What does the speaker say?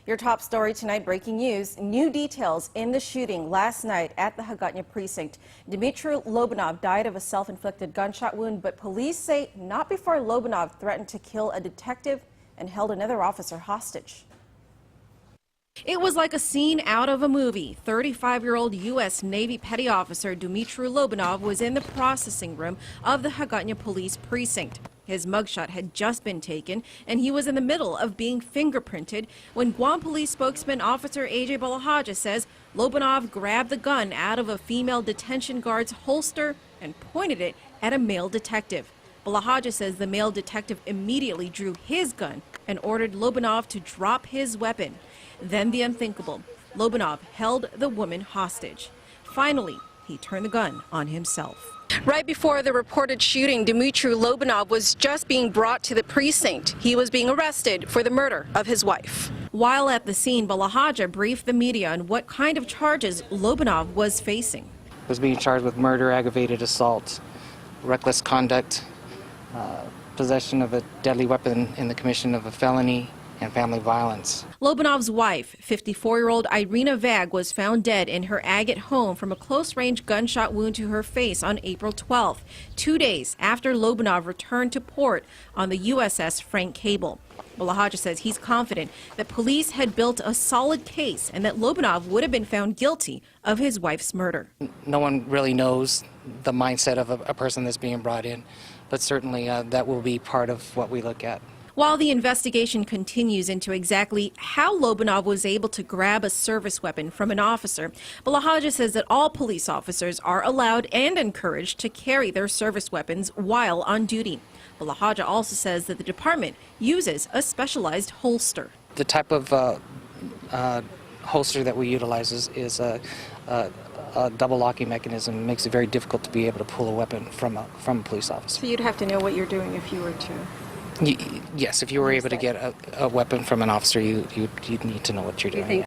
Your top story tonight, breaking news. New details in the shooting last night at the Hagåtña precinct. Dmitry Lobanov died of a self-inflicted gunshot wound, but police say not before Lobanov threatened to kill a detective and held another officer hostage. It was like a scene out of a movie. 35-year-old U.S. Navy petty officer Dmitry Lobanov was in the processing room of the Hagåtña police precinct. His mugshot had just been taken, and he was in the middle of being fingerprinted when Guam police spokesman Officer A.J. Balahaja says Lobanov grabbed the gun out of a female detention guard's holster and pointed it at a male detective. Balahaja says the male detective immediately drew his gun and ordered Lobanov to drop his weapon. Then the unthinkable. Lobanov held the woman hostage. Finally, he turned the gun on himself. Right before the reported shooting, Dmitry Lobanov was just being brought to the precinct. He was being arrested for the murder of his wife. While at the scene, Balahaja briefed the media on what kind of charges Lobanov was facing. He was being charged with murder, aggravated assault, reckless conduct, possession of a deadly weapon in the commission of a felony, and family violence. Lobanov's wife, 54-year-old Irina Vag, was found dead in her Agate home from a close-range gunshot wound to her face on April 12th, 2 days after Lobanov returned to port on the USS Frank Cable. Balahaja says he's confident that police had built a solid case and that Lobanov would have been found guilty of his wife's murder. No one really knows the mindset of a person that's being brought in, but certainly that will be part of what we look at. While the investigation continues into exactly how Lobanov was able to grab a service weapon from an officer, Balahaja says that all police officers are allowed and encouraged to carry their service weapons while on duty. Balahaja also says that the department uses a specialized holster. The type of holster that we utilize is a double locking mechanism. It makes it very difficult to be able to pull a weapon from a police officer. So you'd have to know what you're doing if you were to... Yes, if you were able to get a weapon from an officer, you'd need to know what you're doing.